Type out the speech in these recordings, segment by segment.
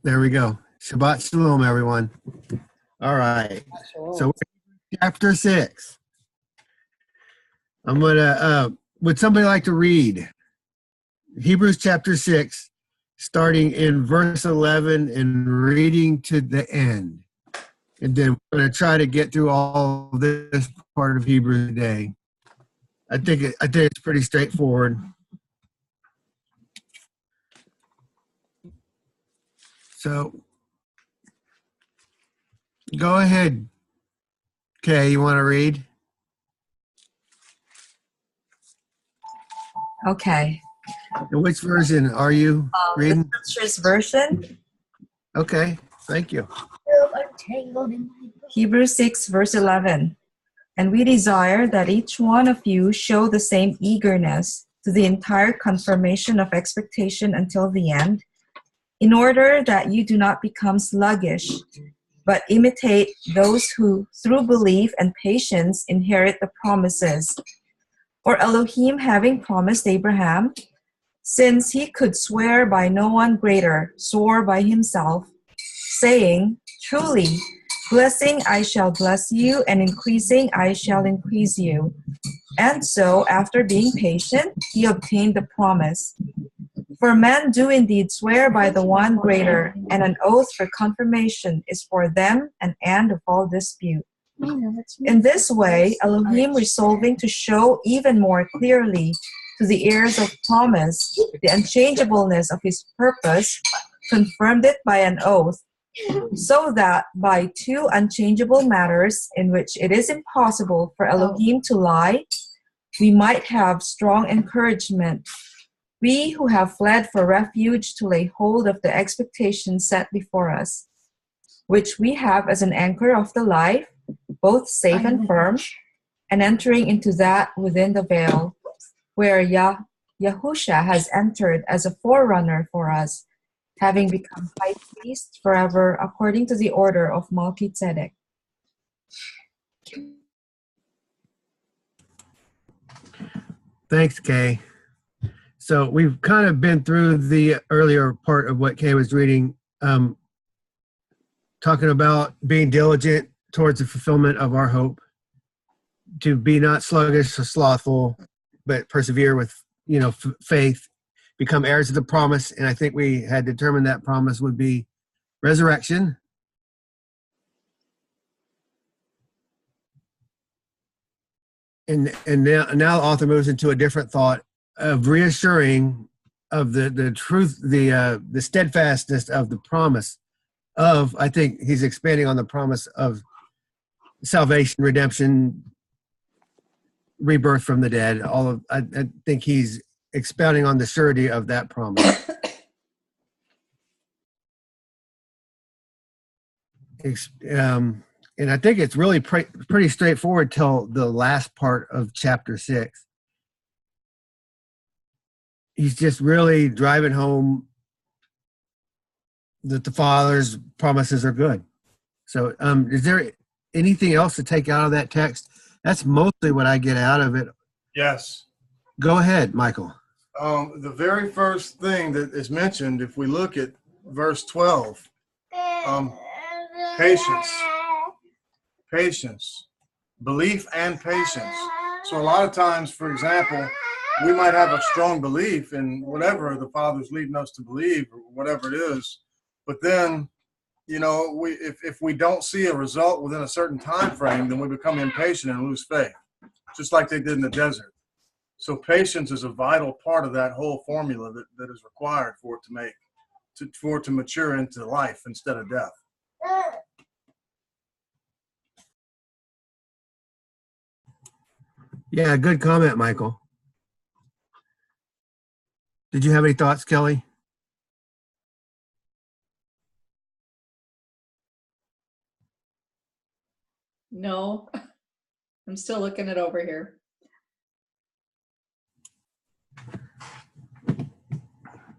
There we go. Shabbat Shalom, everyone. All right. So we're chapter 6. I'm going to, would somebody like to read Hebrews chapter 6, starting in verse 11 and reading to the end? And then we're going to try to get through all this part of Hebrew today. I think it's pretty straightforward. So go ahead, Kay. You want to read? Okay. And which version are you reading? The Scriptures version. Okay, thank you. Hebrews 6, verse 11. And we desire that each one of you show the same eagerness to the entire confirmation of expectation until the end, in order that you do not become sluggish, but imitate those who, through belief and patience, inherit the promises. For Elohim, having promised Abraham, since he could swear by no one greater, swore by himself, saying, Truly, blessing I shall bless you, and increasing I shall increase you. And so, after being patient, he obtained the promise. For men do indeed swear by the one greater, and an oath for confirmation is for them an end of all dispute. In this way, Elohim, resolving to show even more clearly to the heirs of promise the unchangeableness of his purpose, confirmed it by an oath, so that by two unchangeable matters in which it is impossible for Elohim to lie, we might have strong encouragement. We who have fled for refuge to lay hold of the expectation set before us, which we have as an anchor of the life, both safe and firm, and entering into that within the veil, where Yahusha has entered as a forerunner for us, having become high priest forever according to the order of Melchizedek. Thanks, Kay. So we've kind of been through the earlier part of what Kay was reading, talking about being diligent towards the fulfillment of our hope, to be not sluggish or slothful, but persevere with, faith, become heirs of the promise. And I think we had determined that promise would be resurrection. And now the author moves into a different thought of reassuring of the truth, the steadfastness of the promise of, I think he's expanding on the promise of salvation, redemption, rebirth from the dead. I think he's expounding on the surety of that promise. And I think it's really pretty straightforward till the last part of chapter 6. He's just really driving home that the Father's promises are good. So is there anything else to take out of that text? That's mostly what I get out of it. Yes. Go ahead, Michael. The very first thing that is mentioned, if we look at verse 12, patience, belief and patience. So a lot of times, for example, we might have a strong belief in whatever the Father's leading us to believe, or whatever it is, but then, if we don't see a result within a certain time frame, then we become impatient and lose faith, just like they did in the desert. So patience is a vital part of that whole formula that is required for it to mature into life instead of death. Yeah, good comment, Michael. Did you have any thoughts, Kelly? No, I'm still looking it over here.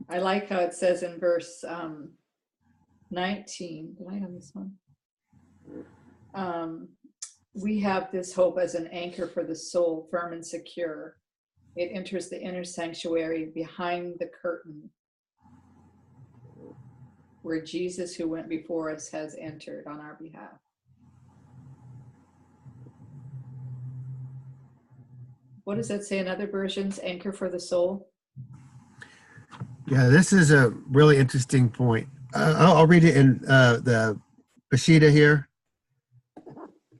I like how it says in verse 19. Did I have this one? We have this hope as an anchor for the soul, firm and secure. It enters the inner sanctuary behind the curtain. where Jesus, who went before us, has entered on our behalf. What does that say in other versions? Anchor for the soul? Yeah, this is a really interesting point. I'll read it in the Peshitta here.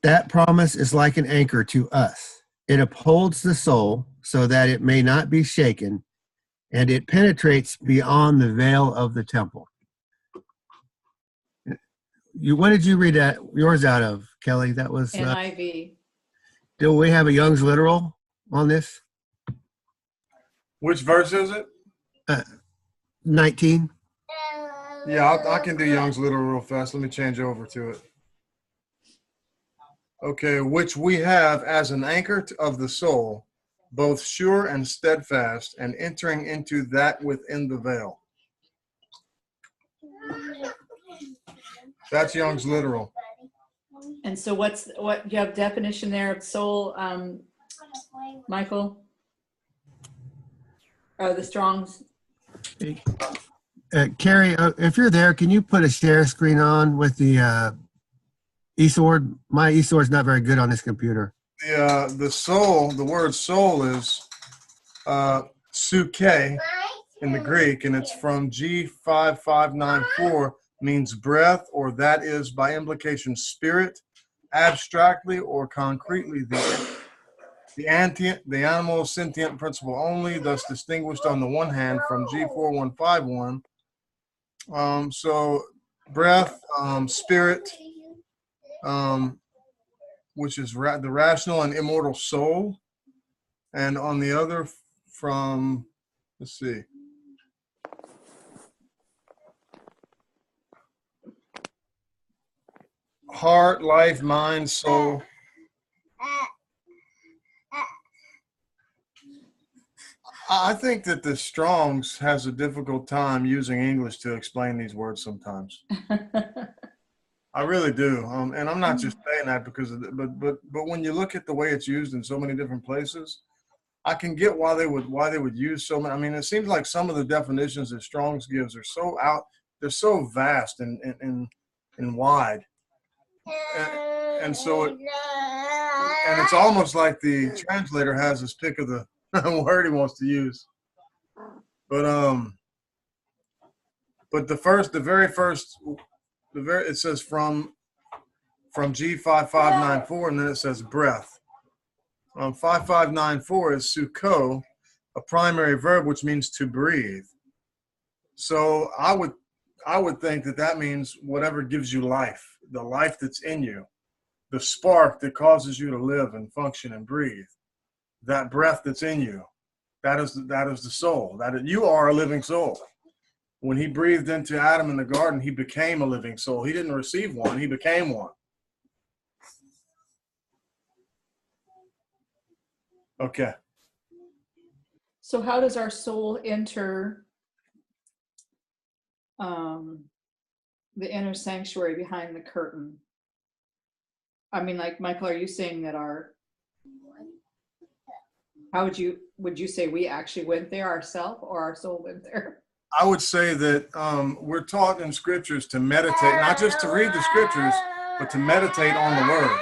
That promise is like an anchor to us. It upholds the soul so that it may not be shaken, and it penetrates beyond the veil of the temple. What did you read yours out of, Kelly? That was NIV. do we have a Young's literal on this? Which verse is it? 19. Yeah, I can do Young's literal real fast. Let me change over to it. Okay, which we have as an anchor of the soul, both sure and steadfast, and entering into that within the veil. That's Young's literal. And so what you have definition there of soul, Michael? The Strong's. Carrie, if you're there, can you put a share screen on with the eSword? My eSword's not very good on this computer. The soul, the word soul is suke in the Greek, and it's from G5594, means breath, or that is by implication spirit, abstractly or concretely the animal sentient principle only, thus distinguished on the one hand from G4151. So breath, spirit, which is the rational and immortal soul, and on the other from, let's see, heart, life, mind, soul. I think that the Strong's has a difficult time using English to explain these words sometimes. I really do, and I'm not just saying that because of but when you look at the way it's used in so many different places, I can get why they would use so many. I mean, it seems like some of the definitions that Strong's gives are so they're so vast and wide, and so and it's almost like the translator has his pick of the word he wants to use. But it says from G5594, and then it says breath. 5594 is suko, a primary verb which means to breathe. So I would think that means whatever gives you life, the life that's in you, the spark that causes you to live and function and breathe, that breath that's in you, that is the soul. That you are a living soul. When he breathed into Adam in the garden, he became a living soul. He didn't receive one, he became one. Okay. So how does our soul enter the inner sanctuary behind the curtain? I mean, like, Michael, are you saying that would you say we actually went there ourselves, or our soul went there? I would say that we're taught in scriptures to meditate, not just to read the scriptures, but to meditate on the word,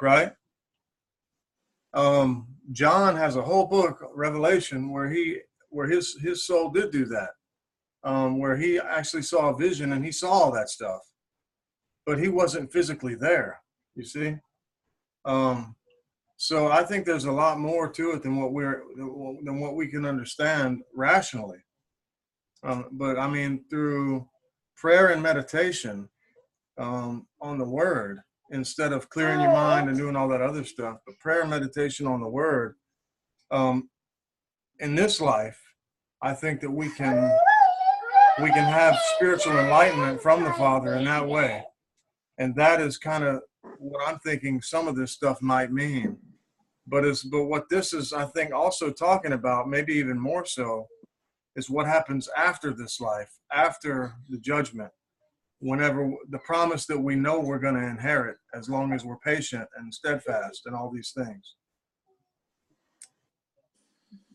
right? John has a whole book, Revelation, where his soul did do that, where he actually saw a vision and he saw all that stuff, but he wasn't physically there, you see? So I think there's a lot more to it than what we can understand rationally. But I mean, through prayer and meditation on the word, instead of clearing your mind and doing all that other stuff, but prayer and meditation on the word, in this life, I think that we can have spiritual enlightenment from the Father in that way. And that is kind of what I'm thinking some of this stuff might mean. But what this is, I think, also talking about, maybe even more so, is what happens after this life, after the judgment, whenever the promise that we know we're going to inherit, as long as we're patient and steadfast and all these things.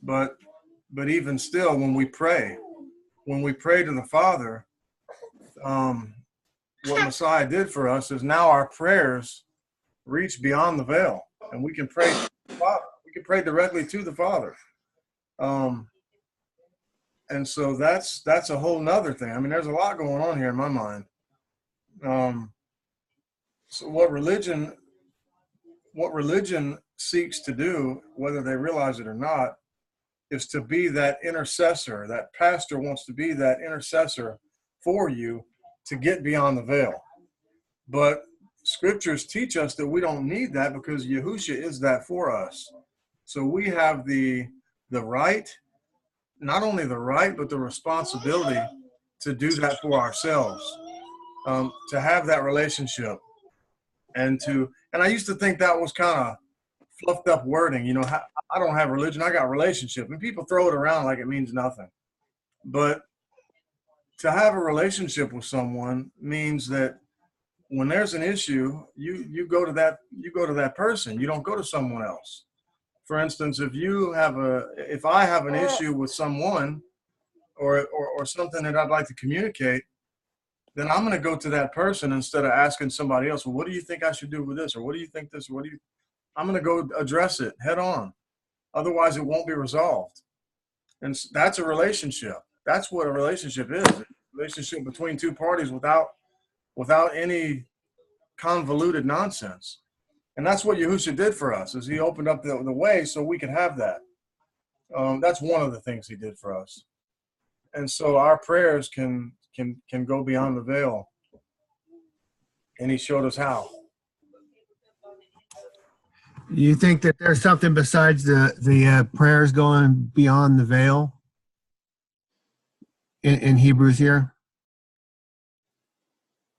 But even still, when we pray to the Father, what Messiah did for us is now our prayers reach beyond the veil, and we can pray to the Father. We can pray directly to the Father. And so that's a whole nother thing. I mean, there's a lot going on here in my mind. So what religion seeks to do, whether they realize it or not, is to be that intercessor. That pastor wants to be that intercessor for you to get beyond the veil. But scriptures teach us that we don't need that because Yahusha is that for us. So we have the right, not only the right, but the responsibility to do that for ourselves, to have that relationship. And I used to think that was kind of fluffed up wording. You know, I don't have religion, I got relationship. And people throw it around like it means nothing. But to have a relationship with someone means that when there's an issue, you go to that person. You don't go to someone else. For instance, if I have an issue with someone or something that I'd like to communicate, then I'm going to go to that person instead of asking somebody else, well, what do you think I should do with this? Or what do you think this? I'm going to go address it head on. Otherwise, it won't be resolved. And that's a relationship. That's what a relationship is. A relationship between two parties without any convoluted nonsense. And that's what Yahusha did for us, is he opened up the way so we could have that. That's one of the things he did for us. And so our prayers can go beyond the veil. And he showed us how. You think that there's something besides the prayers going beyond the veil in Hebrews here?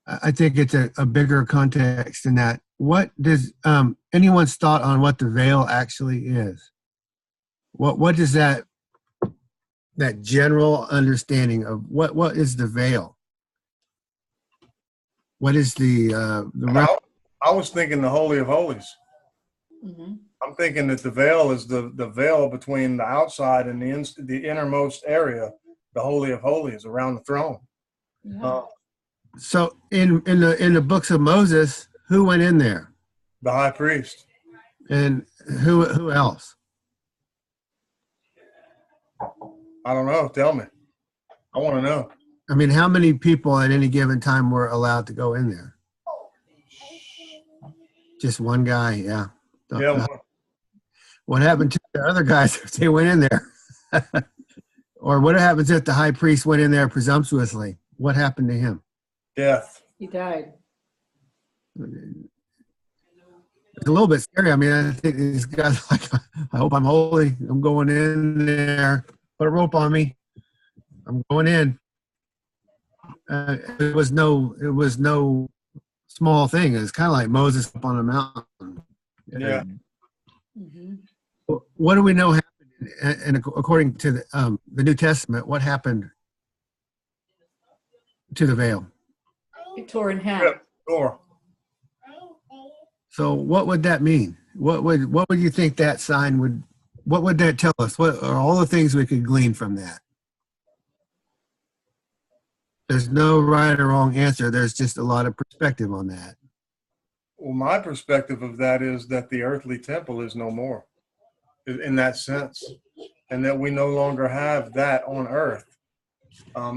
I think it's a bigger context than that. What does anyone's thought on what the veil actually is? What is that general understanding of what is the veil? What is I was thinking the Holy of Holies. Mm-hmm. I'm thinking that the veil is the veil between the outside and the innermost area, the Holy of Holies around the throne. Yeah. So in the books of Moses, who went in there? The high priest. And who else? I don't know. Tell me. I want to know. I mean, how many people at any given time were allowed to go in there? Just one guy, yeah. Yeah. What happened to the other guys if they went in there? Or what happens if the high priest went in there presumptuously? What happened to him? Death. He died. It's a little bit scary. I mean, I think these guys like, I hope I'm holy. I'm going in there. Put a rope on me. I'm going in. It was no small thing. It's kind of like Moses up on a mountain. Yeah. Mm-hmm. What do we know happened? And according to the New Testament, what happened to the veil? It tore in half. Yeah, tore. So what would that mean? What would you think that sign would? What would that tell us? What are all the things we could glean from that? There's no right or wrong answer. There's just a lot of perspective on that. Well, my perspective of that is that the earthly temple is no more in that sense, and that we no longer have that on earth.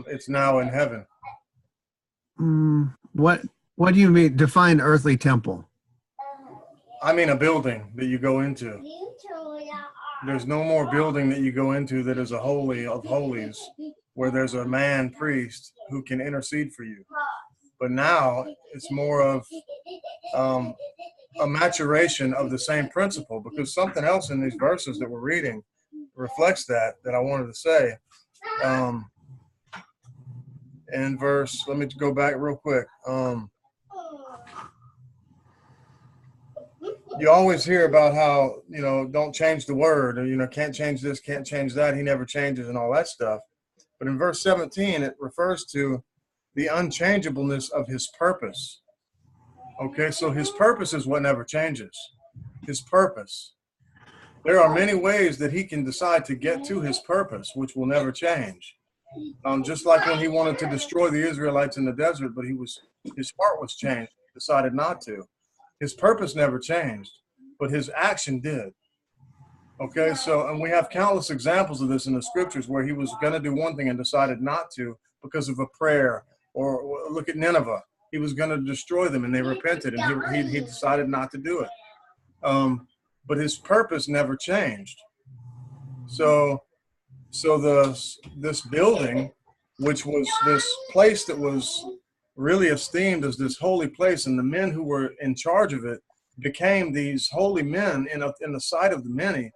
It's now in heaven. What do you mean? Define earthly temple. I mean a building that you go into. There's no more building that you go into that is a holy of holies, where there's a man priest who can intercede for you. But now it's more of a maturation of the same principle, because something else in these verses that we're reading reflects that I wanted to say. In verse, let me go back real quick. You always hear about how, don't change the word, or, can't change this, can't change that. He never changes and all that stuff. But in verse 17, it refers to the unchangeableness of his purpose. Okay, so his purpose is what never changes. His purpose. There are many ways that he can decide to get to his purpose, which will never change. Just like when he wanted to destroy the Israelites in the desert, but his heart was changed. He decided not to. His purpose never changed, but his action did. Okay, so, and we have countless examples of this in the scriptures where he was going to do one thing and decided not to because of a prayer. Or look at Nineveh. He was going to destroy them and they repented, and he decided not to do it. But his purpose never changed. So this building, which was this place that was really esteemed as this holy place, and the men who were in charge of it became these holy men in the sight of the many.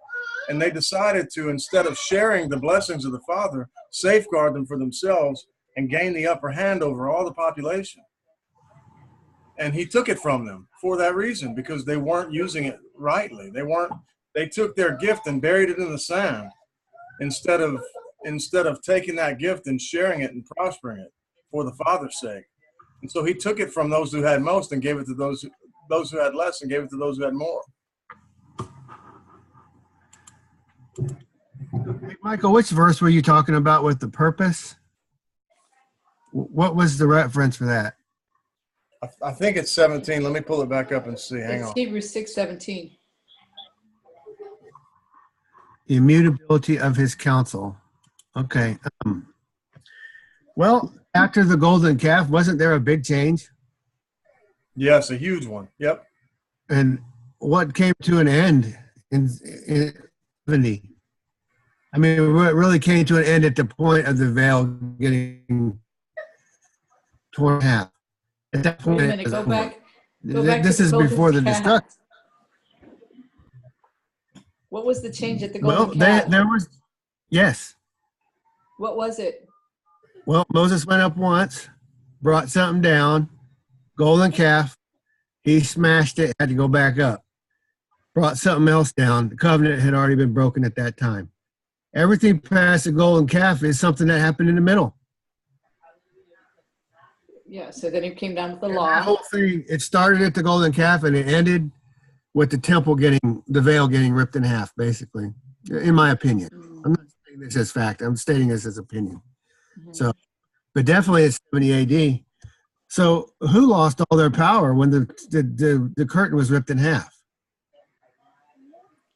And they decided to, instead of sharing the blessings of the Father, safeguard them for themselves and gain the upper hand over all the population. And he took it from them for that reason, because they weren't using it rightly. They took their gift and buried it in the sand instead of taking that gift and sharing it and prospering it for the Father's sake. And so he took it from those who had most and gave it to those who had less, and gave it to those who had more. Hey, Michael, which verse were you talking about with the purpose? What was the reference for that? I think it's 17. Let me pull it back up and see. Hang on. Hebrews 6:17. The immutability of his counsel. Okay. Well, after the golden calf, wasn't there a big change? Yes, a huge one. Yep. And what came to an end in 70? I mean, it really came to an end at the point of the veil getting torn in half. At that point, Wait a minute, go back. This is before the destruction. What was the change at the Well, golden calf? there was, yes. What was it? Well, Moses went up once, brought something down, golden calf. He smashed it, had to go back up. Brought something else down. The covenant had already been broken at that time. Everything past the golden calf is something that happened in the middle. Yeah, so then it came down with the And law. that whole thing, it started at the golden calf and it ended with the temple the veil getting ripped in half, basically, in my opinion. I'm not saying this as fact. I'm stating this as opinion. Mm-hmm. So, but definitely it's 70 AD. So who lost all their power when the curtain was ripped in half?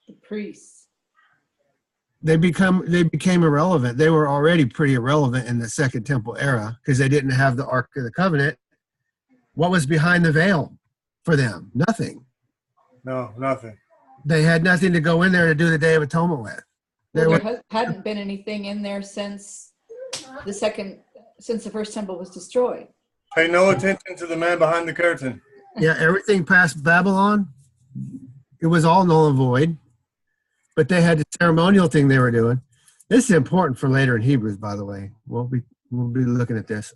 The priests. They became irrelevant. They were already pretty irrelevant in the Second Temple era because they didn't have the Ark of the Covenant. What was behind the veil for them? Nothing. No, nothing. They had nothing to go in there to do the Day of Atonement with. There hadn't been anything in there since the first temple was destroyed. Pay no attention to the man behind the curtain. Yeah, everything past Babylon, it was all null and void. But they had the ceremonial thing they were doing. This is important for later in Hebrews, by the way. We'll be looking at this.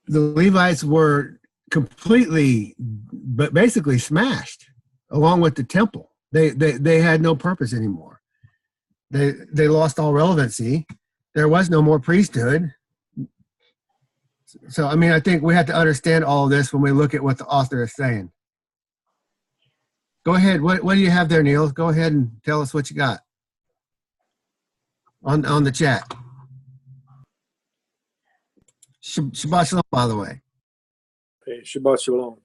The Levites were completely, but basically smashed, along with the temple. They had no purpose anymore. They lost all relevancy. There was no more priesthood. So, I mean, I think we have to understand all of this when we look at what the author is saying. Go ahead. What do you have there, Neil? Go ahead and tell us what you got on the chat. Shabbat shalom, by the way. Hey, Shabbat shalom.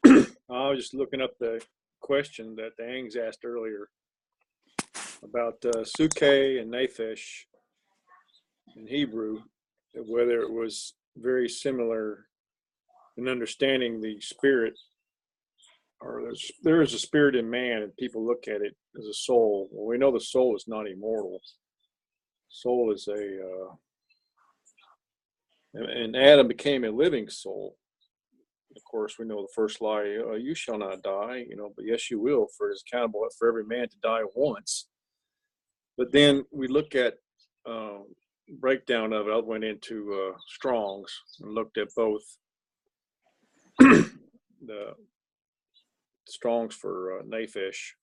I was just looking up the question that the Angs asked earlier about Suke and Naphesh in Hebrew, whether it was very similar in understanding the spirit, or there is a spirit in man and people look at it as a soul. Well, we know the soul is not immortal. Soul is and Adam became a living soul. Of course, we know the first lie, you shall not die, but yes, you will, for it is accountable for every man to die once. But then we look at breakdown of it. I went into Strong's and looked at both the Strong's for Naphesh,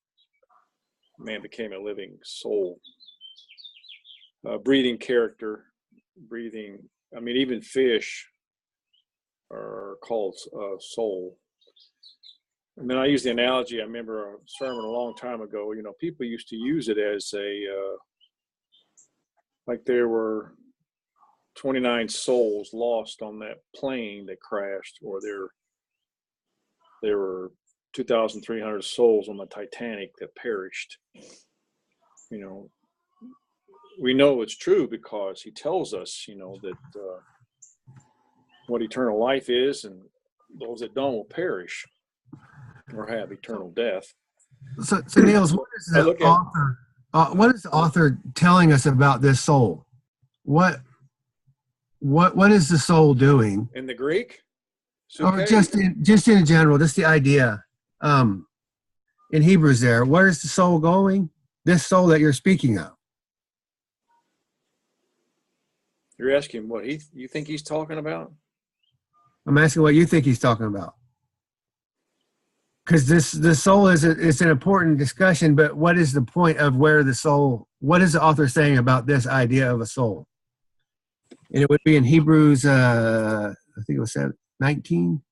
man became a living soul, breathing character, even fish are called soul. And then I use the analogy, I remember a sermon a long time ago, you know, people used to use it as like there were 29 souls lost on that plane that crashed, or there were 2,300 souls on the Titanic that perished. You know, we know it's true because he tells us, you know, that what eternal life is, and those that don't will perish or have eternal death. So Niels, what is the author? What is the author telling us about this soul? What is the soul doing? In the Greek? Or just in general, just the idea. In Hebrews there, where is the soul going? This soul that you're speaking of. You're asking what you think he's talking about? I'm asking what you think he's talking about. Because the soul is an important discussion, but what is the point of where the soul, what is the author saying about this idea of a soul? And it would be in Hebrews, I think it was 19.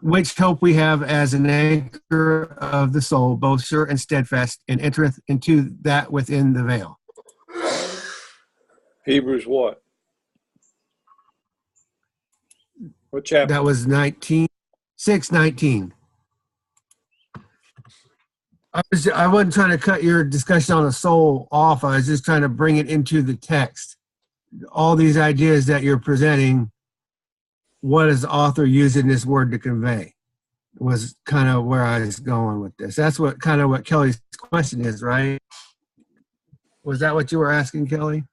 Which hope we have as an anchor of the soul, both sure and steadfast, and entereth into that within the veil. Hebrews what? What chapter? That was 6:19. I wasn't trying to cut your discussion on the soul off. I was just trying to bring it into the text. All these ideas that you're presenting, what is the author using this word to convey? Was kind of where I was going with this. That's what Kelly's question is, right? Was that what you were asking, Kelly?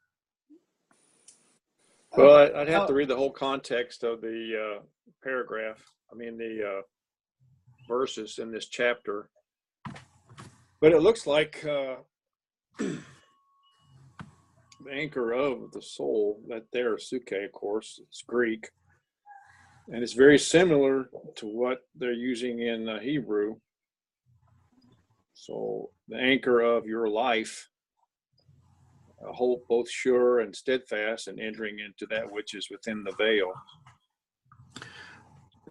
Well, I'd have to read the whole context of the paragraph. I mean, the verses in this chapter. But it looks like the anchor of the soul, that there, suke, of course, it's Greek. And it's very similar to what they're using in Hebrew. So the anchor of your life, a hope both sure and steadfast, and entering into that which is within the veil.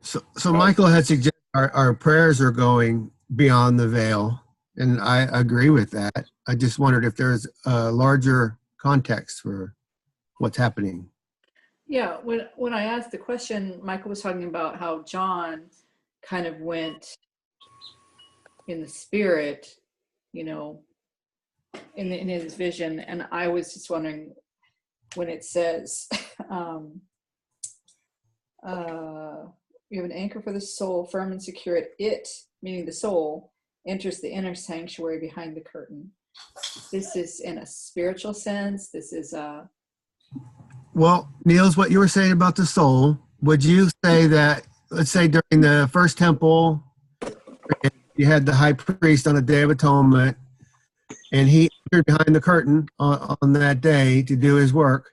So Michael had suggested our prayers are going beyond the veil, and I agree with that. I just wondered if there's a larger context for what's happening. Yeah, when I asked the question, Michael was talking about how John kind of went in the spirit, you know, in his vision, and I was just wondering when it says, "You have an anchor for the soul, firm and secure. It, meaning the soul, enters the inner sanctuary behind the curtain." This is in a spiritual sense. This is a. Well, Niels, what you were saying about the soul, would you say that, let's say during the first temple, you had the high priest on the Day of Atonement, and he entered behind the curtain on that day to do his work.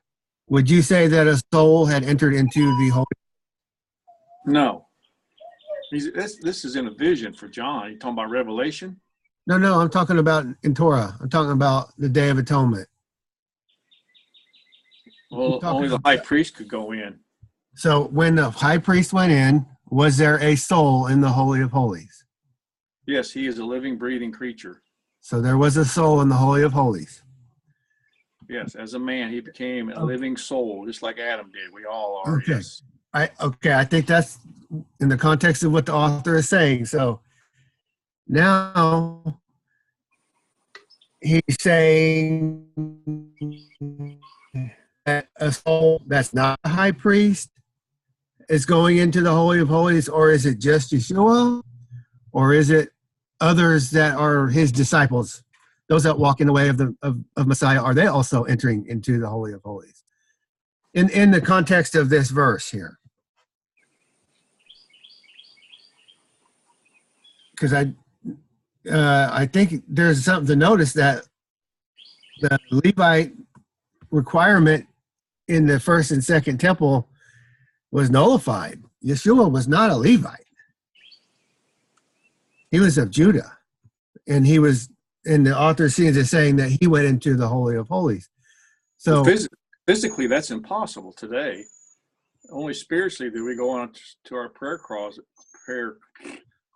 Would you say that a soul had entered into the holy? No. This is in a vision for John. You talking about Revelation? No, I'm talking about in Torah. I'm talking about the Day of Atonement. Well, only the high priest could go in. So when the high priest went in, was there a soul in the Holy of Holies? Yes, he is a living, breathing creature. So there was a soul in the Holy of Holies. Yes, as a man, he became a living soul, just like Adam did. We all are. Okay. Yes. I think that's in the context of what the author is saying. So now he's saying that a soul that's not a high priest is going into the Holy of Holies, or is it just Yeshua, or is it others that are his disciples, those that walk in the way of Messiah? Are they also entering into the Holy of Holies in the context of this verse here? Because I think there's something to notice that the Levite requirement in the first and second temple was nullified. Yeshua was not a Levite. He was of Judah. And he was, and the author seems to saying that he went into the Holy of Holies. So well, physically, that's impossible today. only spiritually do we go on to our prayer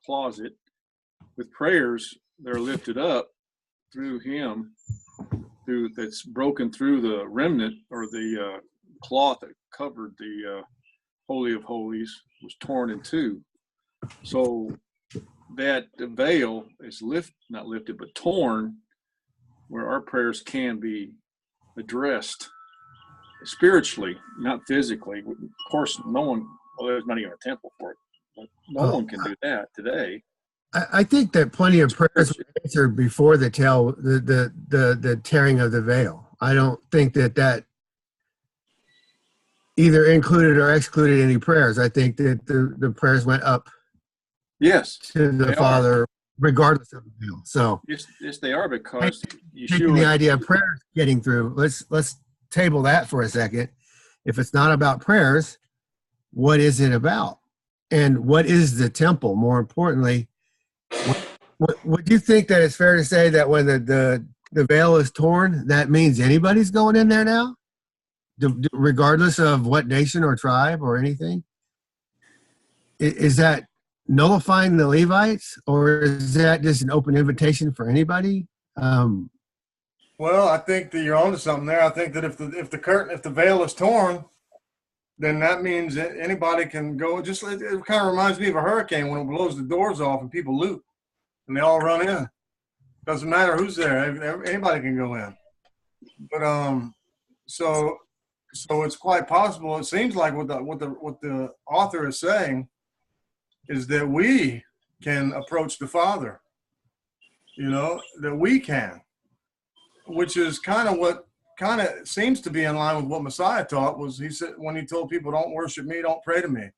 closet with prayers that are lifted up through him, that's broken through the remnant, or the cloth that covered the Holy of Holies was torn in two. So that the veil is not lifted, but torn, where our prayers can be addressed spiritually, not physically. Of course, no one, well, there's not even a temple for it, but no one can do that today. I think that plenty of prayers were answered before the tearing of the veil. I don't think that either included or excluded any prayers. I think that the prayers went up, yes, to the Father, regardless of the veil. So yes, they are, because taking the idea of prayers getting through, let's table that for a second. If it's not about prayers, what is it about? And what is the temple? More importantly, would you think that it's fair to say that when the veil is torn, that means anybody's going in there now, regardless of what nation or tribe or anything? Is that nullifying the Levites, or is that just an open invitation for anybody? Well, I think that you're onto something there. I think that if the veil is torn, then that means that anybody can go. It kind of reminds me of a hurricane when it blows the doors off and people loot and they all run in. Doesn't matter who's there. Anybody can go in. But so it's quite possible. It seems like what the author is saying is that we can approach the Father. That we can, which is kind of seems to be in line with what Messiah taught. Was he said when he told people, "Don't worship me, don't pray to me."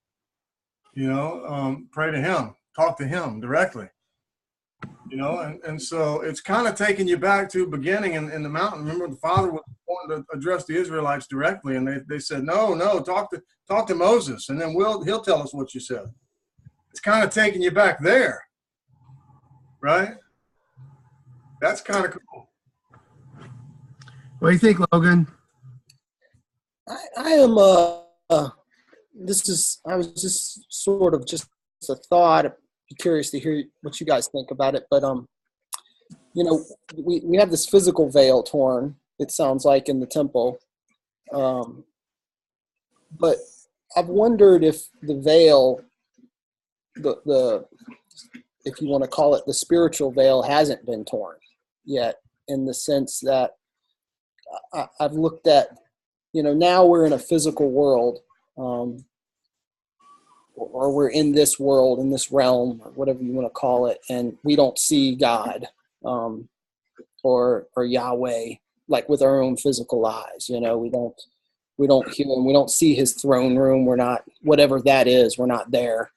Pray to him, talk to him directly. And so it's kind of taking you back to beginning in the mountain. Remember, the Father was wanting to address the Israelites directly, and they said, "No, talk to Moses, and then he'll tell us what you said." It's kind of taking you back there, right? That's kind of cool. What do you think, Logan? I am I was just sort of just a thought. I'd be curious to hear what you guys think about it. But we have this physical veil torn, it sounds like, in the temple. But I've wondered if the veil, the if you want to call it the spiritual veil, hasn't been torn yet, in the sense that I've looked at, now we're in a physical world, or we're in this world, in this realm, or whatever you want to call it, and we don't see God, or Yahweh, like with our own physical eyes. We don't hear him, we don't see his throne room, we're not, whatever that is, we're not there.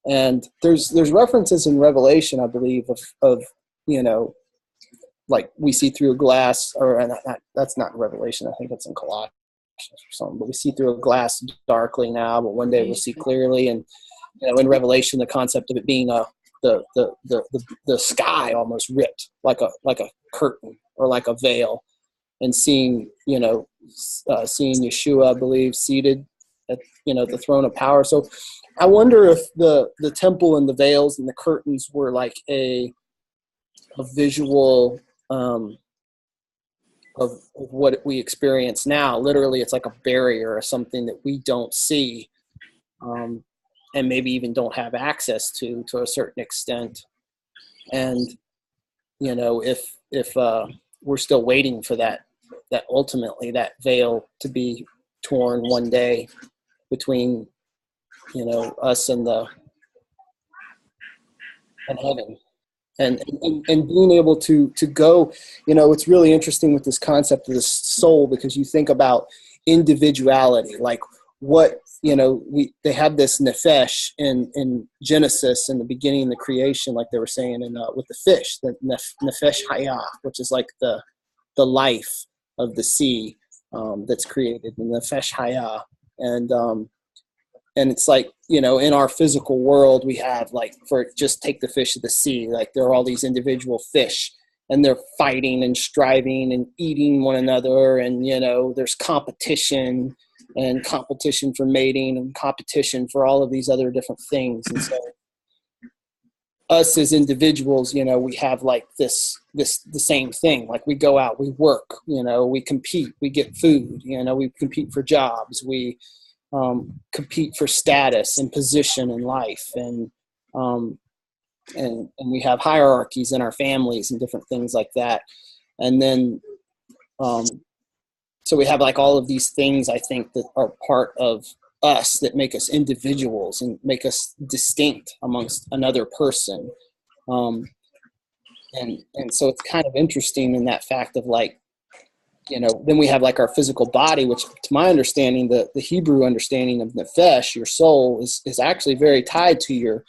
And there's references in Revelation, I believe, of like we see through a glass, or that's not in Revelation, I think it's in Colossians or something, but we see through a glass darkly now, but one day we'll see clearly. And in Revelation, the concept of it being the sky almost ripped like a curtain or like a veil, and seeing Yeshua, I believe, seated at the throne of power. So I wonder if the temple and the veils and the curtains were like a visual of what we experience now. Literally, it's like a barrier or something that we don't see, and maybe even don't have access to a certain extent. And if we're still waiting for that ultimately that veil to be torn one day between us and heaven. And being able to go, it's really interesting with this concept of the soul, because you think about individuality, like what, they have this nephesh in Genesis, in the beginning of the creation, like they were saying with the fish, the nephesh hayah, which is like the life of the sea that's created, the nephesh hayah. And it's like, in our physical world, we have, like, just take the fish of the sea, like there are all these individual fish, and they're fighting and striving and eating one another, and there's competition, and competition for mating and competition for all of these other different things. And so us as individuals, you know, we have like the same thing. Like we go out, we work, you know, we compete, we get food, you know, we compete for jobs, we compete for status and position in life, and we have hierarchies in our families and different things like that. And then so we have like all of these things, I think, that are part of us that make us individuals and make us distinct amongst another person. And so it's kind of interesting in that fact of like, you know, then we have like our physical body, which to my understanding, the Hebrew understanding of nefesh, your soul, is actually very tied to your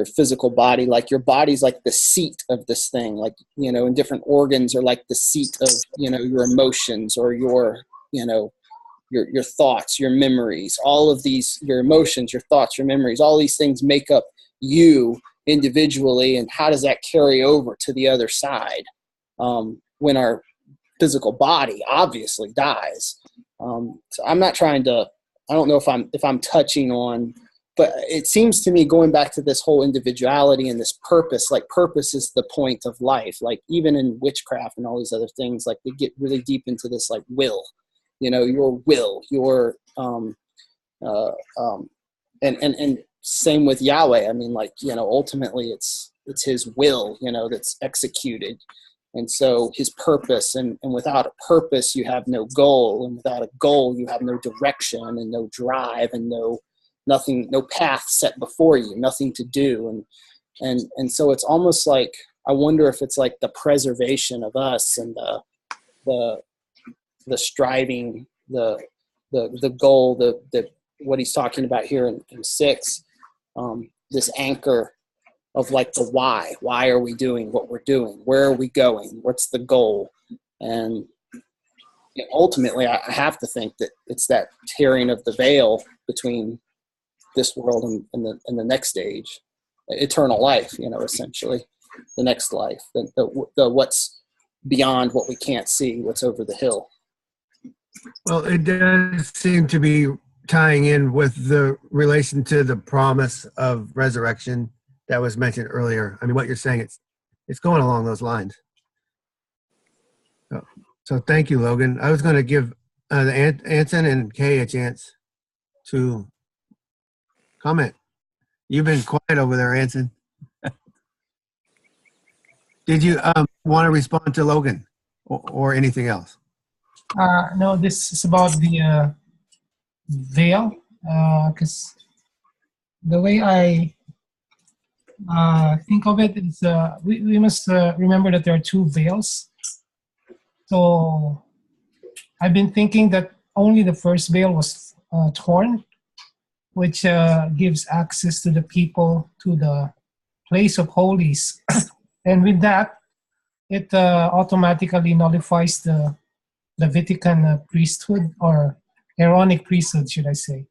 physical body. Like your body's like the seat of this thing, like, you know, and different organs are like the seat of, you know, your emotions or your, you know, your thoughts, your memories, all of these, your emotions, your thoughts, your memories, all these things make up you individually. And how does that carry over to the other side when our physical body obviously dies? So I'm not trying to, I don't know if I'm touching on, but it seems to me, going back to this whole individuality and this purpose, like purpose is the point of life. Like even in witchcraft and all these other things, like they get really deep into this, like will, you know, your will, your, and same with Yahweh. I mean, like, you know, ultimately it's his will, you know, that's executed. And so his purpose, and without a purpose, you have no goal, and without a goal, you have no direction and no drive and nothing, no path set before you, nothing to do. And so it's almost like, I wonder if it's like the preservation of us and the striving, the goal, the what he's talking about here in 6, this anchor of like the why are we doing what we're doing? Where are we going? What's the goal? And you know, ultimately I have to think that it's that tearing of the veil between this world and the next stage, eternal life, you know, essentially the next life, the what's beyond what we can't see, what's over the hill. Well, it does seem to be tying in with the relation to the promise of resurrection that was mentioned earlier. I mean, what you're saying, it's going along those lines. So thank you, Logan. I was going to give Anson and Kay a chance to comment. You've been quiet over there, Anson. Did you want to respond to Logan or anything else? No, this is about the veil, because the way I think of it is we must remember that there are 2 veils. So I've been thinking that only the first veil was torn, which gives access to the people to the place of holies. And with that, it automatically nullifies the Levitican priesthood, or Aaronic priesthood, should I say,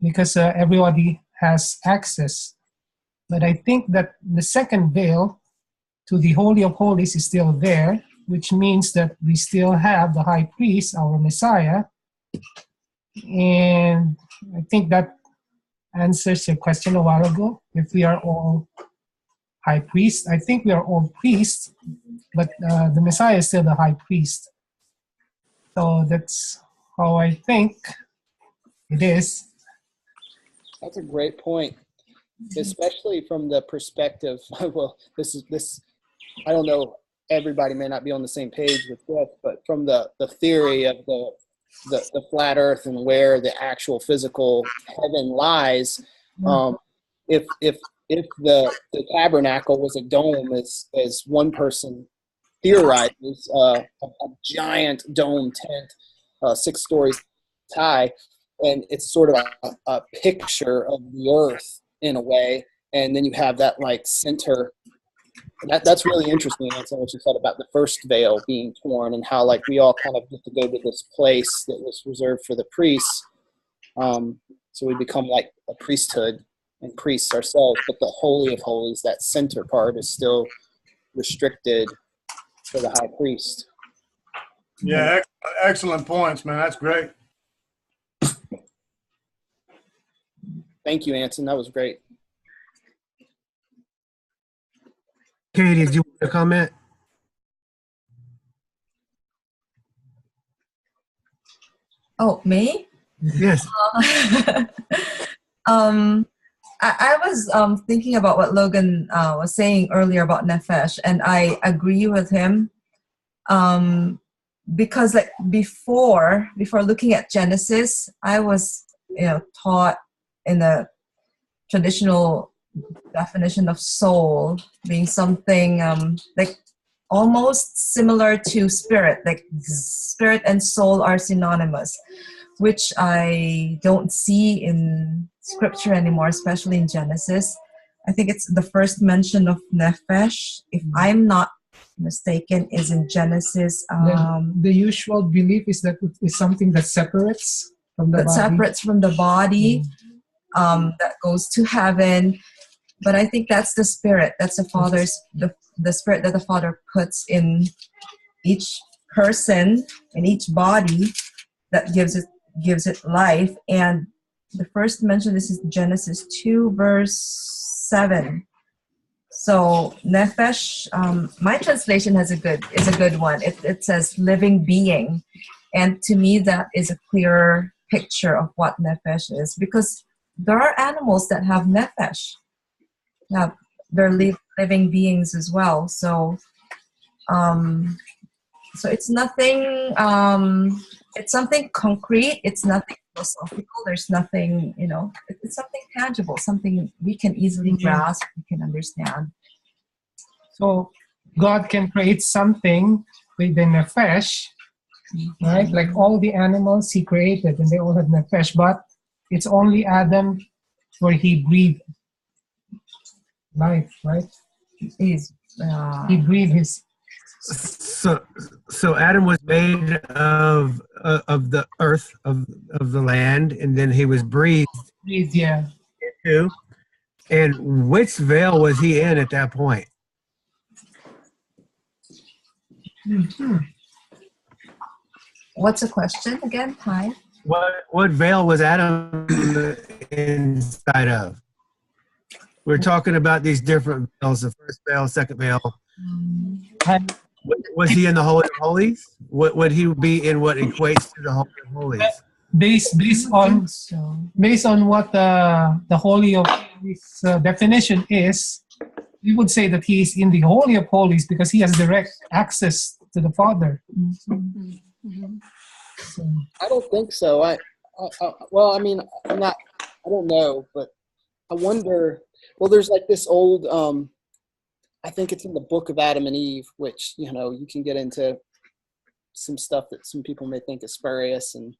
because everybody has access. But I think that the second veil to the Holy of Holies is still there, which means that we still have the high priest, our Messiah. And I think that answers your question a while ago. If we are all high priests, I think we are all priests, but the Messiah is still the high priest. So that's how I think it is. That's a great point, especially from the perspective. Well, this. I don't know. Everybody may not be on the same page with this, but from the theory of the flat Earth and where the actual physical heaven lies, if the tabernacle was a dome, as one person theorizes, a giant dome tent, 6 stories high, and it's sort of a picture of the earth in a way, and then you have that like center. That's really interesting. That's what you said about the first veil being torn, and how like we all kind of get to go to this place that was reserved for the priests. So we become like a priesthood and priests ourselves, but the Holy of Holies, that center part, is still restricted for the high priest. Yeah, excellent points, man. That's great. Thank you, Anson. That was great. Katie, did you want to comment? Oh, me? Yes. I was thinking about what Logan was saying earlier about Nefesh, and I agree with him. Because like before looking at Genesis, I was taught in the traditional definition of soul being something like almost similar to spirit, like spirit and soul are synonymous, which I don't see in scripture anymore, especially in Genesis. I think it's the first mention of Nefesh, if I'm not mistaken, is in Genesis. The usual belief is that it is something that separates from the body. Separates from the body, that goes to heaven. But I think that's the spirit. That's the Father's, the spirit that the Father puts in each person, in each body, that gives it life. And the first mention, this is Genesis 2, verse 7. So Nefesh, my translation is a good one. It says living being. And to me, that is a clearer picture of what Nefesh is, because there are animals that have Nefesh. Yeah, they're living beings as well. So it's nothing, it's something concrete. It's nothing philosophical. There's nothing, it's something tangible, something we can easily grasp, we can understand. So God can create something within Nefesh, right? Like all the animals he created, and they all have Nefesh, but it's only Adam where he breathed life, right? He breathed his. So Adam was made of the earth, of the land, and then he was breathed Yeah. into. And which veil was he in at that point? Mm-hmm. What's the question again, Ty? What veil was Adam inside of? We're talking about these different veils: the first veil, second veil. Was he in the Holy of Holies? Would he be in what equates to the Holy of Holies? Based on what the Holy of Holies definition is, we would say that he is in the Holy of Holies because he has direct access to the Father. Mm-hmm. So, I don't think so. Well, I mean, I don't know, but I wonder. Well, there's like this old. I think it's in the Book of Adam and Eve, which you can get into some stuff that some people may think is spurious, and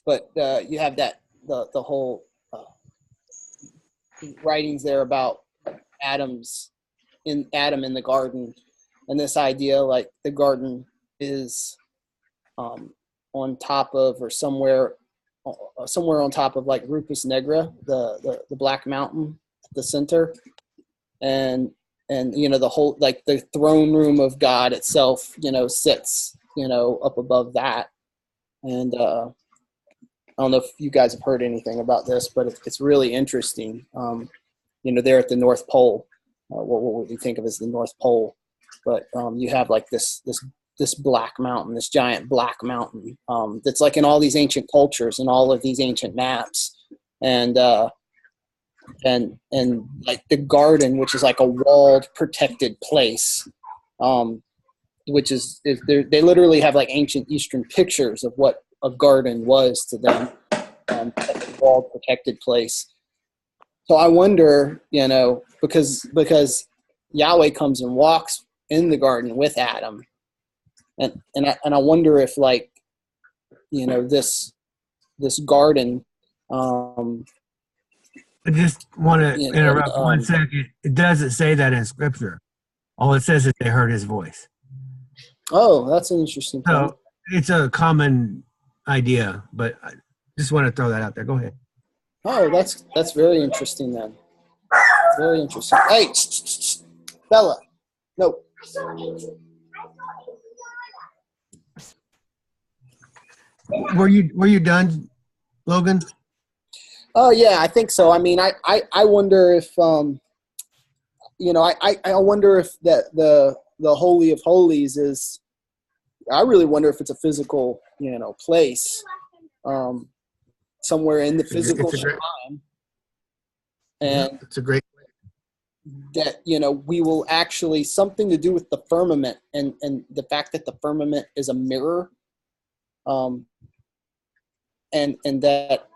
but you have that the whole writings there about Adam in the garden, and this idea like the garden is on top of or somewhere on top of like Rupus Negra, the Black Mountain at the center, and the whole like the throne room of God itself sits up above that. And I don't know if you guys have heard anything about this, but it's really interesting. There at the North Pole, what we think of as the North Pole, but you have like this black mountain, this giant black mountain that's like in all these ancient cultures and all of these ancient maps, and like the garden, which is like a walled, protected place, which is they literally have like ancient Eastern pictures of what a garden was to them, a walled, protected place. So I wonder, because Yahweh comes and walks in the garden with Adam, and I wonder if like this garden. I just want to interrupt 1 second. It doesn't say that in Scripture. All it says is they heard his voice. Oh, that's an interesting point. So it's a common idea, but I just want to throw that out there. Go ahead. Oh, that's very interesting then. Very interesting. Hey, Bella. No. Were you done, Logan? Oh yeah, I think so. I mean, I wonder if I wonder if that the Holy of Holies is. I really wonder if it's a physical place, somewhere in the physical time, and it's a great. that we will actually something to do with the firmament and the fact that the firmament is a mirror, and that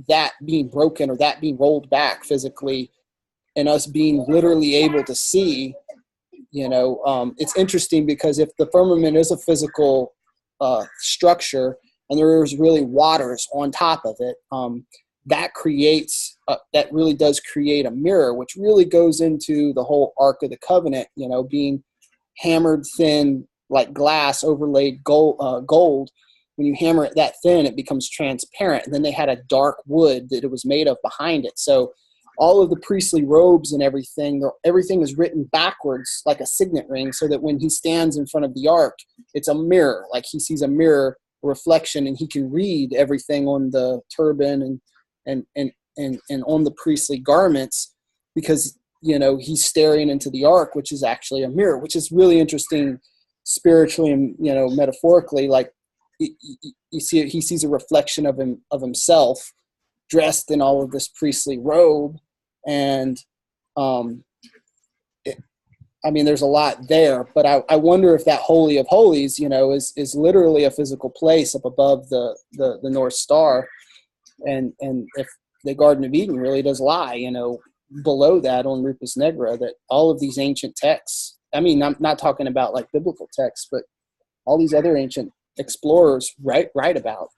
that being broken or that being rolled back physically and us being literally able to see, it's interesting because if the firmament is a physical structure and there's really waters on top of it, that really does create a mirror, which really goes into the whole Ark of the Covenant, being hammered thin like glass overlaid gold. When you hammer it that thin, it becomes transparent. And then they had a dark wood that it was made of behind it. So all of the priestly robes and everything is written backwards like a signet ring, so that when he stands in front of the ark, it's a mirror. Like he sees a mirror reflection, and he can read everything on the turban and on the priestly garments, because he's staring into the ark, which is actually a mirror, which is really interesting spiritually and metaphorically. Like you see it, he sees a reflection of himself dressed in all of this priestly robe. And there's a lot there, but I wonder if that Holy of Holies is literally a physical place up above the North Star, and if the Garden of Eden really does lie below that on Rupus Negra, that all of these ancient texts, I'm not talking about like biblical texts, but all these other ancient explorers write about.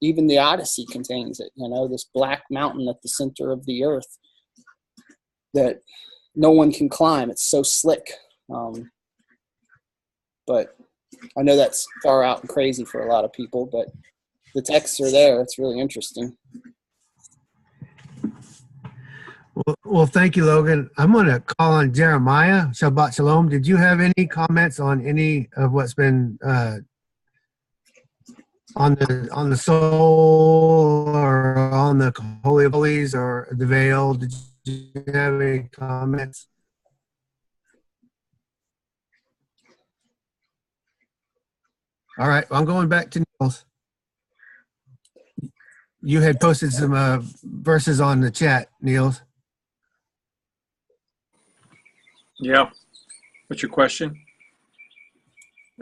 Even the Odyssey contains it, this black mountain at the center of the earth that no one can climb. It's so slick. But I know that's far out and crazy for a lot of people, but the texts are there. It's really interesting. Well, thank you, Logan. I'm going to call on Jeremiah. Shabbat Shalom. Did you have any comments on any of what's been on the soul or on the Holy of Holies or the veil? Did you have any comments? All right, well, I'm going back to Niels. You had posted some verses on the chat, Niels. Yeah. What's your question?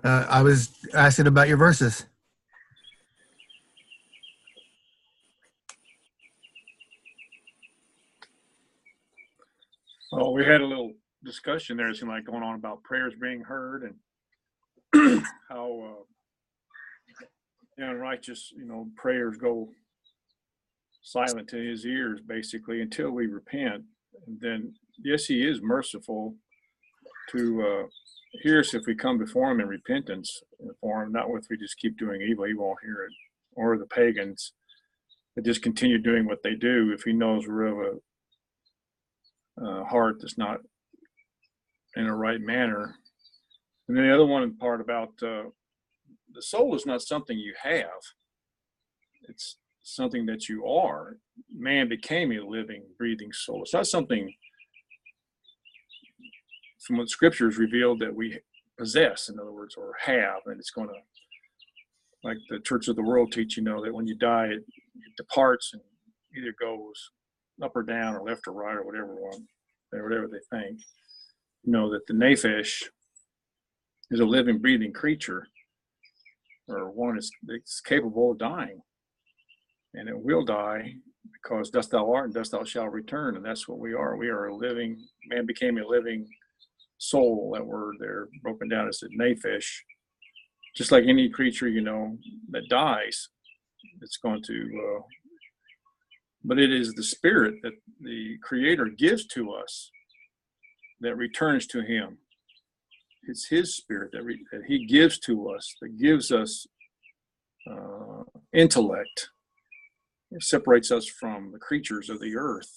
I was asking about your verses. Well, we had a little discussion there, it seemed like, going on about prayers being heard and how unrighteous, prayers go silent to his ears, basically, until we repent. And then, yes, he is merciful to hear us if we come before him in repentance for him, not if we just keep doing evil. He won't hear it. Or the pagans that just continue doing what they do, if he knows we're of a heart that's not in a right manner. And then the other one part about the soul is not something you have. It's something that you are. Man became a living, breathing soul. It's not something from what scriptures revealed that we possess, in other words, or have, and it's going to, like the church of the world teach, that when you die, it departs and either goes up or down or left or right or whatever they think. That the nephesh is a living, breathing creature, or one that's capable of dying, and it will die, because dust thou art and dust thou shalt return, and that's what we are. We are a living, man became a living soul. That word there broken down as a nephesh. Just like any creature, that dies, it's going to, but it is the spirit that the Creator gives to us that returns to him. It's his spirit that he gives to us, that gives us intellect. It separates us from the creatures of the earth,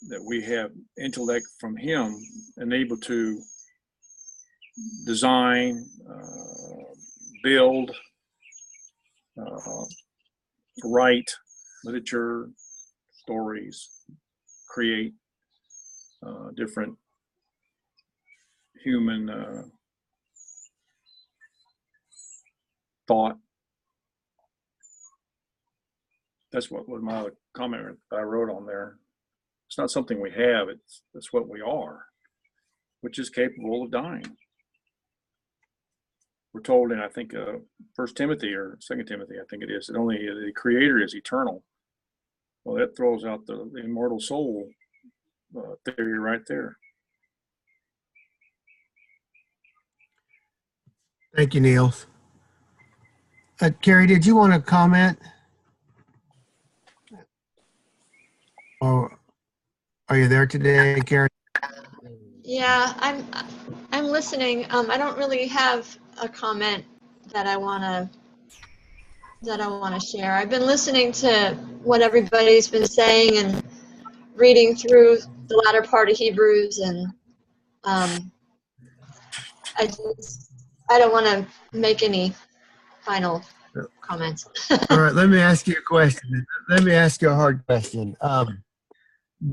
that we have intellect from him and able to design, build, write literature, stories, create different human thought. That's what was my comment that I wrote on there. It's not something we have, it's what we are, which is capable of dying. We're told in, I think, 1 Timothy or 2 Timothy, I think it is, that only the Creator is eternal. Well, that throws out the immortal soul theory right there. Thank you, Niels. Carrie, did you want to comment? Or are you there today, Carrie? Yeah, I'm listening. I don't really have a comment that I want to share. I've been listening to what everybody's been saying and reading through the latter part of Hebrews, and I don't want to make any final comments. All right, let me ask you a question. Let me ask you a hard question.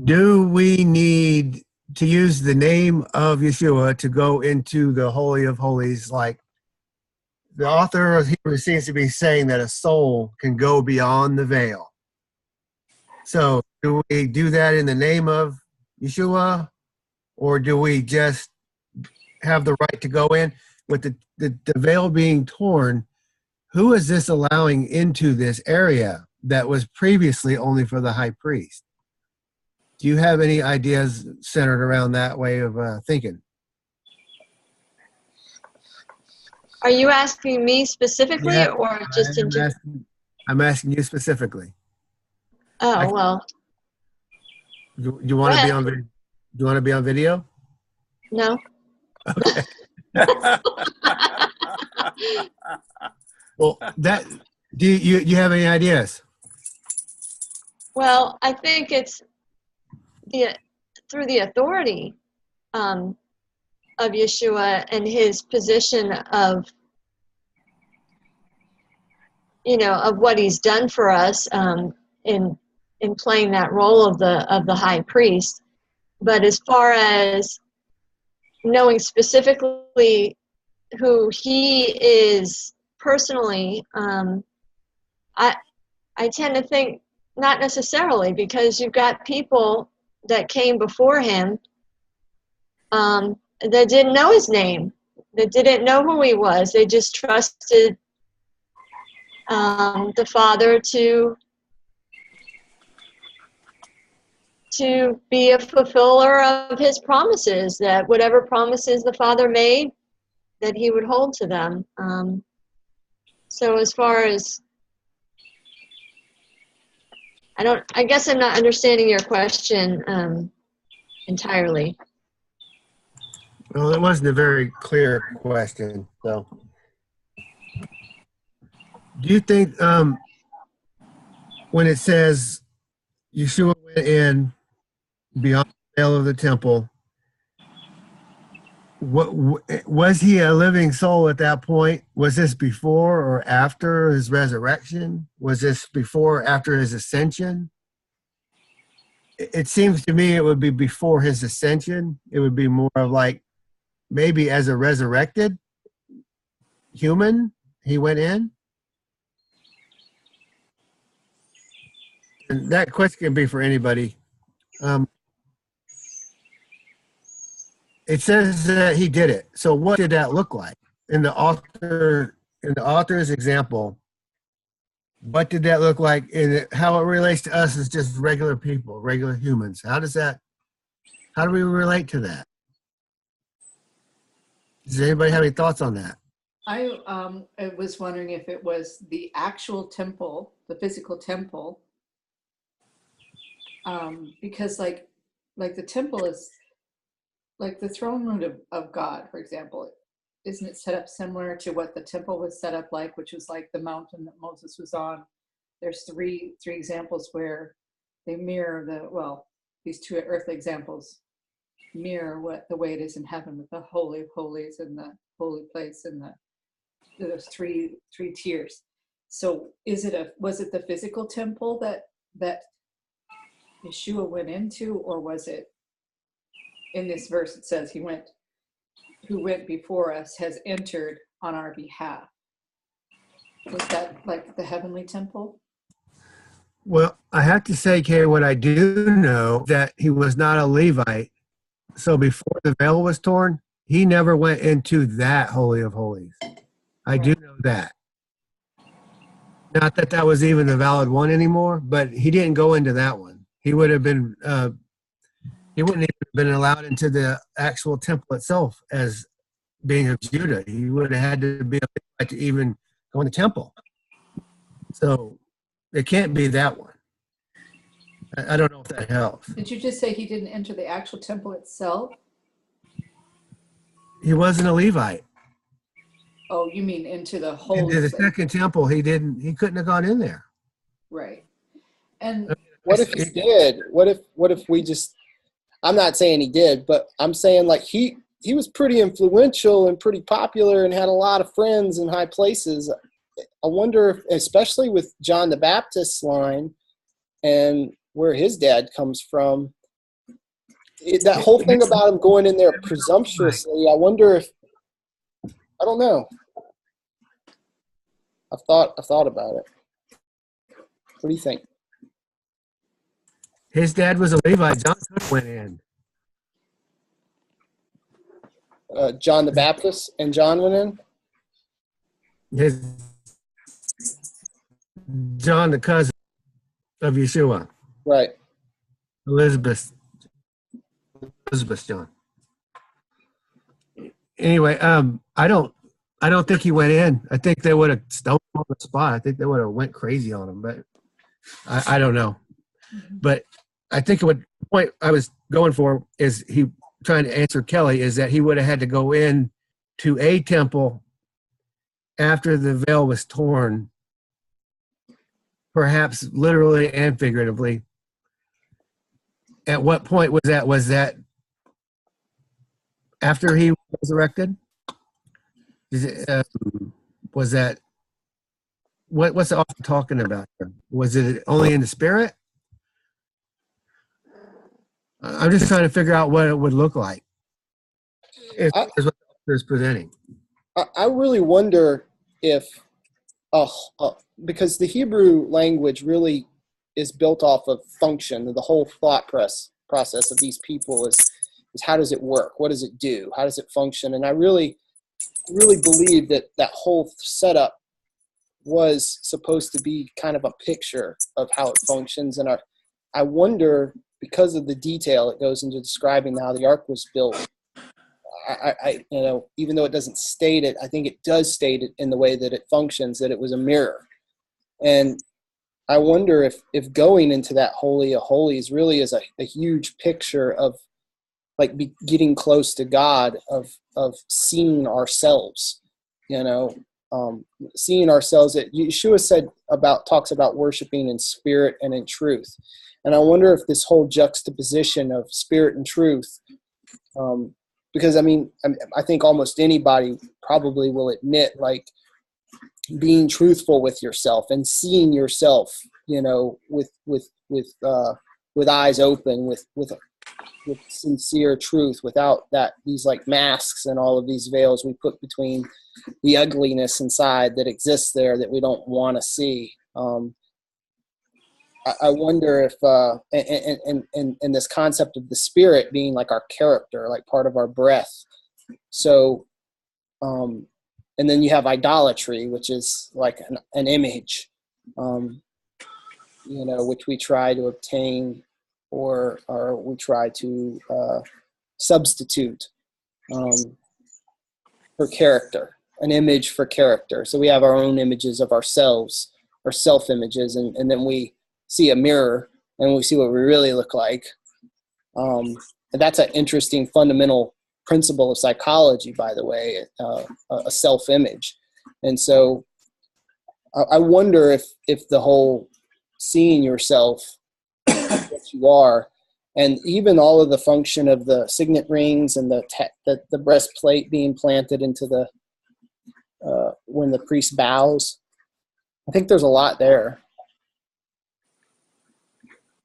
Do we need to use the name of Yeshua to go into the Holy of Holies? Like the author of Hebrews seems to be saying that a soul can go beyond the veil. So do we do that in the name of Yeshua, or do we just have the right to go in with the veil being torn? Who is this allowing into this area that was previously only for the high priest? Do you have any ideas centered around that way of thinking? Are you asking me specifically, Yeah, or just in general? I'm asking you specifically. Oh, well. Do you want to be on? Do you want to be on video? No. Okay. Well, do you have any ideas? Well, I think it's through the authority of Yeshua and his position of, of what he's done for us in playing that role of the high priest. But as far as knowing specifically who he is personally, I tend to think not necessarily, because you've got people that came before him that didn't know his name, that didn't know who he was. They just trusted the Father to be a fulfiller of his promises, that whatever promises the Father made, that he would hold to them. So as far as, I guess I'm not understanding your question entirely. Well, it wasn't a very clear question. So, do you think when it says Yeshua went in beyond the veil of the temple, what was he a living soul at that point? Was this before or after his resurrection? Was this before or after his ascension? It seems to me it would be before his ascension. It would be more of like maybe as a resurrected human, he went in. And that question can be for anybody. It says that he did it. So what did that look like? In the author's example, what did that look like? And how it relates to us as just regular people, regular humans. How do we relate to that? Does anybody have any thoughts on that? I was wondering if it was the actual temple, the physical temple, because like the temple is like the throne room of God, for example. Isn't it set up similar to what the temple was set up like, which was like the mountain that Moses was on? There's three examples where they mirror these two earthly examples mirror the way it is in heaven, with the Holy of Holies and the holy place and those three tiers. So was it the physical temple that Yeshua went into, or was it in this verse? It says who went before us has entered on our behalf. Was that like the heavenly temple? Well, I have to say, Kay, what I do know that he was not a Levite. So before the veil was torn, he never went into that Holy of Holies. I do know that. Not that that was even the valid one anymore, but he didn't go into that one. He would have been, he wouldn't even have been allowed into the actual temple itself as being of Judah. He would have had to be a Levite to even go in the temple. So it can't be that one. I don't know if that helps. Did you just say he didn't enter the actual temple itself? He wasn't a Levite. Oh, you mean into the holy Into the place. second temple, he couldn't have gone in there. Right. And What if he did? What if we just, I'm not saying he did, but I'm saying like he was pretty influential and pretty popular and had a lot of friends in high places. I wonder if, especially with John the Baptist's line and where his dad comes from, that whole thing about him going in there presumptuously, I wonder if, I don't know. I've thought about it. What do you think? His dad was a Levite. John could have went in. John the Baptist and John went in? John, the cousin of Yeshua. Right. Elizabeth John. Anyway, I don't think he went in. I think they would have stoned him on the spot. I think they would have went crazy on him, but I don't know. But I think what the point I was going for is he trying to answer Kelly is that he would have had to go in to a temple after the veil was torn, perhaps literally and figuratively. At what point was that? Was that after he was resurrected? Was that what's the author talking about here? Was it only in the spirit? I'm just trying to figure out what it would look like. If what the author is presenting. I really wonder if, because the Hebrew language really is built off of function. The whole thought process of these people is how does it work? What does it do? How does it function? And I really believe that whole setup was supposed to be kind of a picture of how it functions. And I wonder, because of the detail it goes into describing how the ark was built, I even though it doesn't state it, I think it does state it in the way that it functions, that it was a mirror. And I wonder if going into that Holy of Holies really is a huge picture of like getting close to God, of seeing ourselves, seeing ourselves. That Yeshua talks about worshiping in spirit and in truth. And I wonder if this whole juxtaposition of spirit and truth, because I think almost anybody probably will admit, like, being truthful with yourself and seeing yourself, with eyes open, with sincere truth, without these like masks and all of these veils we put between the ugliness inside that exists there that we don't want to see. I wonder if, and this concept of the spirit being like our character, like part of our breath. So, and then you have idolatry, which is like an image, which we try to obtain or we try to substitute for character, an image for character. So we have our own images of ourselves, our self-images, and then we see a mirror and we see what we really look like. And that's an interesting fundamental principle of psychology, by the way, a self-image. And so I wonder if the whole seeing yourself, what you are, and even all of the function of the signet rings and the breastplate being planted into the when the priest bows, I think there's a lot there,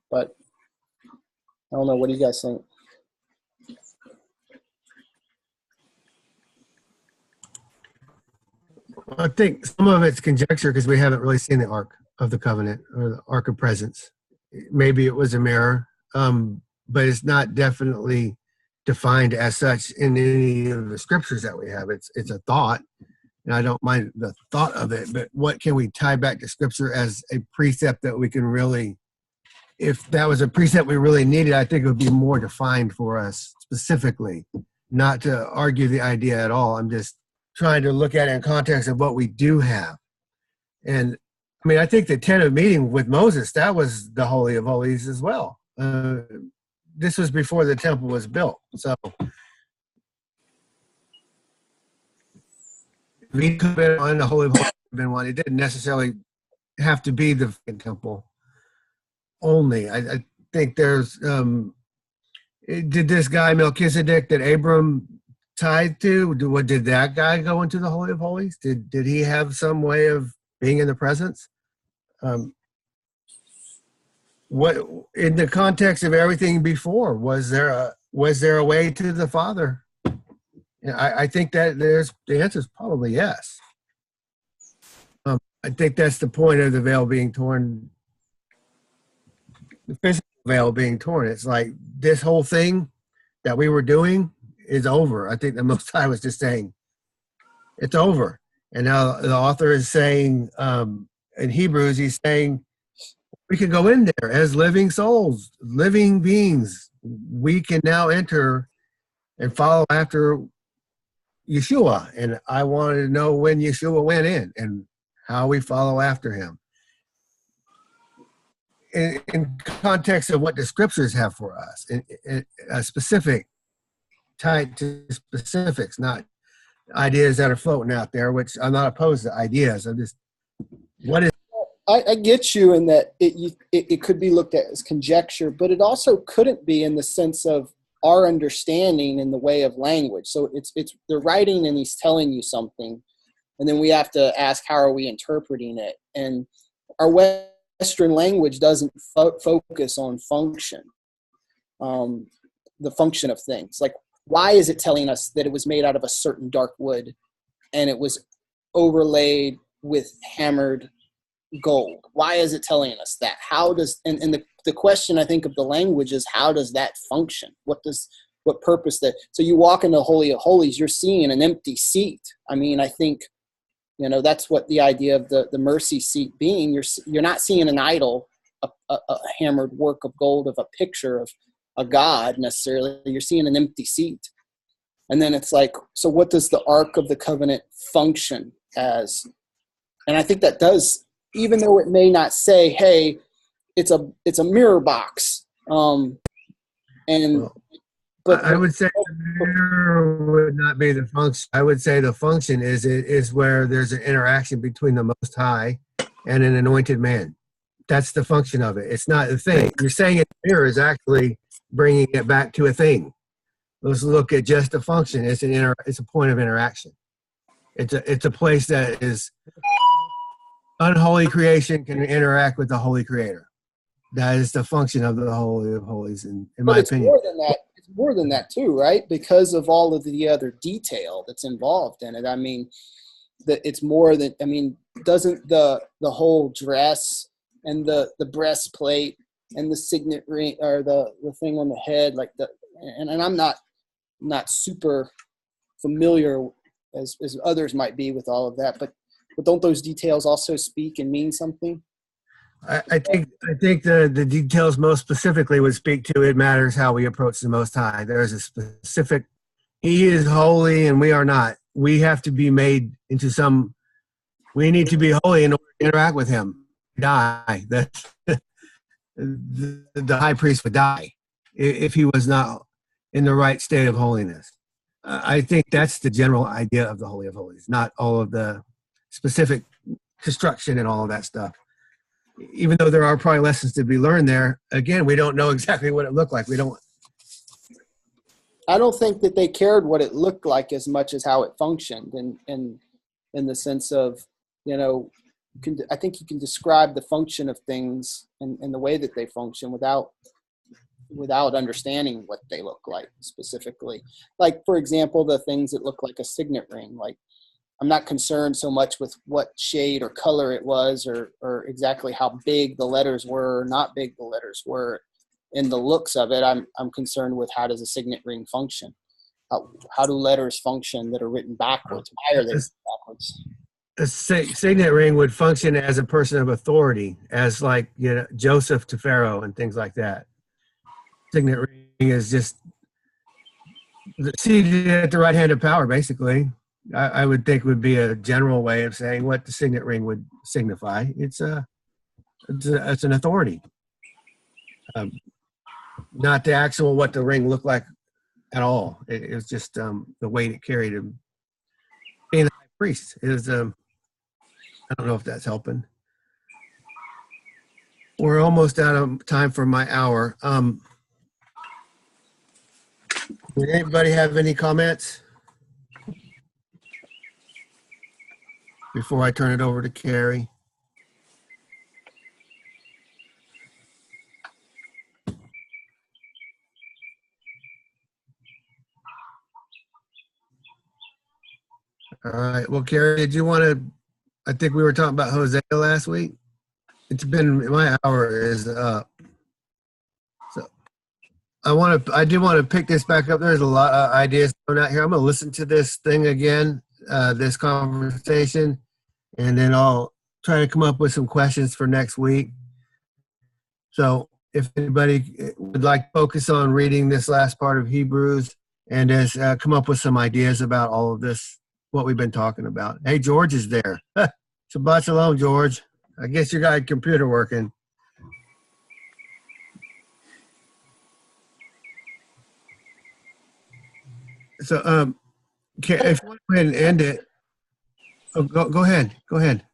but I don't know. What do you guys think? I think some of it's conjecture because we haven't really seen the Ark of the Covenant or the Ark of Presence. Maybe it was a mirror, but it's not definitely defined as such in any of the scriptures that we have. It's a thought, and I don't mind the thought of it, but what can we tie back to scripture as a precept that we can really, if that was a precept we really needed, I think it would be more defined for us specifically, not to argue the idea at all. I'm just trying to look at it in context of what we do have. And I mean, I think the tent of meeting with Moses, that was the Holy of Holies as well. This was before the temple was built. So he could have been on the Holy of Holies, could have been one. It didn't necessarily have to be the temple only. I think there's, did this guy Melchizedek that Abram tied to, did that guy go into the Holy of Holies? Did he have some way of being in the presence? What, in the context of everything before, was there a way to the Father? I think that the answer is probably yes. I think that's the point of the veil being torn, the physical veil being torn. It's like this whole thing that we were doing is over. I think the Most High was just saying it's over. And now the author is saying, in Hebrews, he's saying we can go in there as living souls, living beings. We can now enter and follow after Yeshua. And I wanted to know when Yeshua went in and how we follow after him. In context of what the scriptures have for us, in a specific, tied to specifics, not ideas that are floating out there, which I'm not opposed to ideas. I'm just, what is. I get you in that it could be looked at as conjecture, but it also couldn't be in the sense of our understanding in the way of language. So it's they're writing and he's telling you something, and then we have to ask, how are we interpreting it? And our Western language doesn't focus on function, the function of things. Like, why is it telling us that it was made out of a certain dark wood and it was overlaid with hammered gold? Why is it telling us that? How does, and the question I think of the language is, how does that function? What purpose that, so you walk in the Holy of Holies, you're seeing an empty seat. I mean, I think, that's what the idea of the mercy seat being. You're not seeing an idol, a hammered work of gold of a picture of a God necessarily. You're seeing an empty seat. And then it's like, so what does the Ark of the Covenant function as? And I think that does, even though it may not say, hey, it's a mirror box. But I would say the mirror would not be the function. I would say the function is where there's an interaction between the Most High and an anointed man. That's the function of it. It's not a thing. You're saying the mirror is actually bringing it back to a thing. Let's look at just the function. It's a point of interaction. It's a place that is unholy creation can interact with the holy creator. That is the function of the Holy of Holies, in my opinion. More than that. It's more than that too, right? Because of all of the other detail that's involved in it. I mean, it's more than, doesn't the whole dress and the breastplate and the signet ring, or the thing on the head, like and I'm not super familiar as others might be with all of that, but don't those details also speak and mean something? I think the details most specifically would speak to, it matters how we approach the Most High. There's a specific, he is holy and we are not. We have to be made into we need to be holy in order to interact with him. Die. The high priest would die if he was not in the right state of holiness. I think that's the general idea of the Holy of Holies, not all of the specific construction and all of that stuff. Even though there are probably lessons to be learned there, again, we don't know exactly what it looked like. I don't think that they cared what it looked like as much as how it functioned, in the sense of, I think you can describe the function of things and the way that they function without understanding what they look like specifically. Like, for example, the things that look like a signet ring. Like, I'm not concerned so much with what shade or color it was, or exactly how big the letters were or not big the letters were in the looks of it. I'm concerned with, how does a signet ring function? How do letters function that are written backwards? Why are they written backwards? A signet ring would function as a person of authority, as like, you know, Joseph to Pharaoh and things like that. Signet ring is just seated at the right hand of power, basically. I would think would be a general way of saying what the signet ring would signify. It's an authority, not the actual what the ring looked like at all. It was just the weight it carried him. Being the high priest is I don't know if that's helping. We're almost out of time for my hour. Did anybody have any comments before I turn it over to Carrie? All right. Well, Carrie, did you want to? I think we were talking about Hosea last week. It's been, my hour is up. So I do want to pick this back up. There's a lot of ideas thrown out here. I'm going to listen to this thing again, this conversation, and then I'll try to come up with some questions for next week. So if anybody would like to focus on reading this last part of Hebrews and has come up with some ideas about all of this, what we've been talking about. Hey, George is there. Shabbat shalom, George. I guess you got a computer working. So, if you want to go ahead and end it, go ahead. Go ahead.